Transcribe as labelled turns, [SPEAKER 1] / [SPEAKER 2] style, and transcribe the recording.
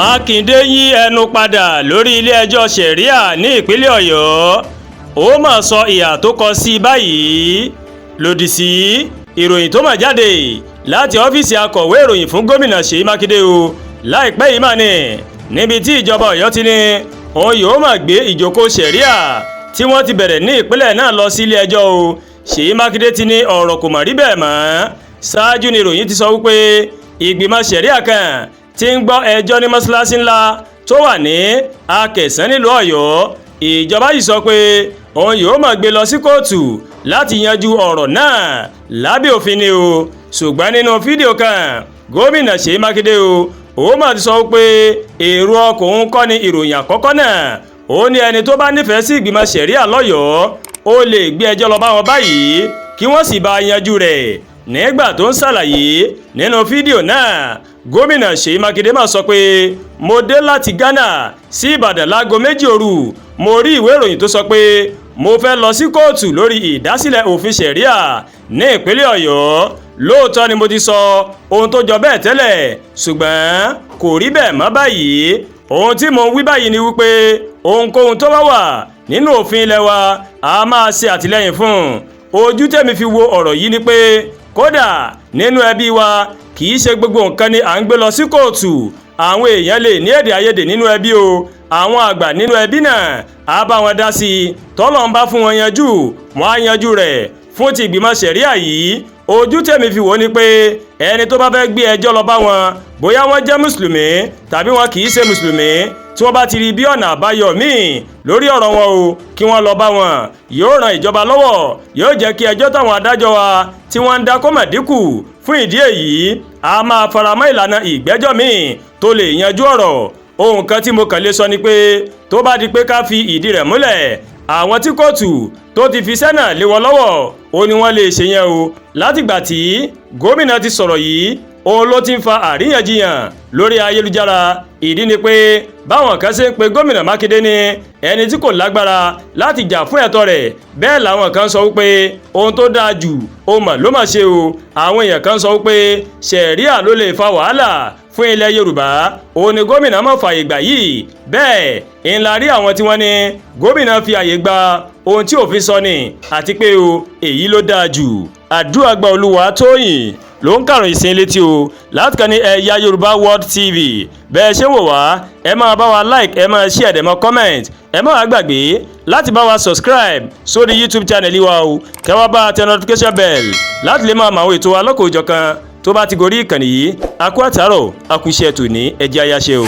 [SPEAKER 1] Mákindé yí ẹnu padà lórí ilé-ẹjọ́ ṣẹ̀ríà ní ìpínlẹ̀ Ọ̀yọ́. Ó mà sọ ìhà tó kọ sí báyìí lòdì sí ìròyìn tó mà jáde láti ọ́fíìsì akọ̀wé ìròyìn fún gómìnà Ṣèyí Mákindé o láìpẹ́ yìí mà ní níbi tí ìjọba Ọ̀yọ́ ti ní òun yóò máa gbé ìjókòó ṣẹ̀ríà tí wọ́n ti bẹ̀rẹ̀ ní ìpínlẹ̀ náà lọ sí ilé-ẹjọ́ o. Ṣèyí Mákindé ti ní ọ̀rọ̀ kò mà rí bẹ́ẹ̀ mọ́. Ṣáájú ni ìròyìn ti sọ wípé ìgbìmọ̀ ṣẹ̀ríà kan tí ń gbọ́ ẹjọ́ ní mọ́ṣáláṣí ńlá tó wà ní Akẹ̀sán nílùú Ọ̀yọ́. Ìjọba yìí sọ pé òun yóò máa gbé lọ sí kóòtù láti yanjú ọ̀rọ̀ náà lábẹ́ òfin ni o. Ṣùgbọ́n nínú fídíò kan gómìnà Ṣèyí Mákindé ó mà ti sọ pé èrò ọkàn òun kọ́ ni ìròyìn àkọ́kọ́ náà. Ó ní ẹni tó bá nífẹ̀ẹ́ sí ìgbìmọ̀ ṣẹ̀ríà lọ́yọ̀ọ́ ó lè gbé ẹjọ́ lọ bá wọn báyìí kí wọ́n sì bá yanjú rẹ̀. Nígbà tó ń ṣàlàyé nínú fídíò náà, gómìnà Ṣèyí Mákindé máa sọ pé mo dé láti Ghana sí Ìbàdàn láago 2 òru. Mo rí ìwé ìròyìn tó sọ pé mo fẹ́ lọ sí kóòtù lórí ìdásílẹ̀ òfin ṣẹ̀ríà ní ìpínlẹ̀ Ọ̀yọ́. Lóòótọ́ ni mo ti sọ ohun tó jọ bẹ́ẹ̀ tẹ́lẹ̀, ṣùgbọ́n kò rí bẹ́ẹ̀ mọ́ báyìí. Ohun tí mo ń wí báyìí ni wípé ohunkóhun tó bá wà nínú òfin ilẹ̀ wa a máa ṣe àtìlẹ́yìn fún. Ojú tèmi fi wo ọ̀rọ̀ yìí ni pé kódà nínú ẹbí wa kì í ṣe gbogbo nǹkan ni à ń gbé lọ sí kóòtù. Àwọn èèyàn lè ní èdè àìyedè nínú ẹbí o. Àwọn àgbà nínú ẹbí náà á bá wọn dá sí i. Tọ́lọ́run bá fún wọn yanjú, wọn á yanjú rẹ̀. Fún ti ìgbìmọ̀ ṣẹ̀ríà yìí, ojú tèmi fi wò ni pé ẹni tó bá fẹ́ gbé ẹjọ́ lọ bá wọn, bóyá wọ́n jẹ́ mùsùlùmí tàbí wọn kì í ṣe mùsùlùmí, tí wọ́n bá ti rí bí ọ̀nà àbáyọ míì lórí ọ̀rọ̀ wọn o, kí wọ́n lọ bá wọn. Yóò ran ìjọba lọ́wọ́, yóò jẹ́ kí ẹjọ́ táwọn adájọ́ wa tí wọ́n ń dá kó mà dínkù. Fún ìdí èyí, a máa faramọ́ ìlànà ìgbẹ́jọ́ míì tó lè yanjú ọ̀rọ̀. Ohun kan tí mo kàn lè sọ ni pé tó bá di pé ká fi ìdí rẹ̀ múlẹ̀, àwọn tí kóòtù tó ti fi sẹ́nà lé wọn lọ́wọ́ ó ní wọ́n lè ṣe yẹn o. Látìgbà tí gómìnà ti sọ̀rọ̀ yìí, òun ló ti ń fa àríyànjiyàn lórí ayélujára. Ìdí ni pé báwọn kan ṣe ń pe gómìnà Mákindé ní ẹni tí kò lágbára láti jà fún ẹ̀tọ́ rẹ̀, bẹ́ẹ̀ làwọn kan sọ wípé ohun tó dáa jù ó mà ló mà ṣe o. Àwọn èèyàn kan sọ wípé ṣẹ̀ríà ló lè fa wàhálà fún ilẹ̀ Yorùbá, òun ni gómìnà má fààyè gbà yìí. Bẹ́ẹ̀ ńlá rí àwọn tí wọ́n ní gómìnà fi àyè gba ohun tí òfin sọ ni, àti pé o èyí ló dáa jù. Àdúràgbà Olúwatóyìn ló ń kàròyìn sí létí o láti kàn ní Ẹ̀yà Yorùbá World TV. Bẹ́ẹ̀ ṣe ń wò wá, ẹ máa bá wa like, ẹ máa share, ẹ máa comment, ẹ má wá gbàgbé láti bá wa subscribe sórí YouTube channel wa o. Kẹ́ wá bá tẹ notification bell láti lè máa mọ àwọn ètò wa lọ́kọ̀ọ́jọ̀kan tó bá ti gorí ìkànnì yìí. A kú àtàárọ̀, a kú iṣẹ́ tòní, ẹ jẹ́ àyàṣe o.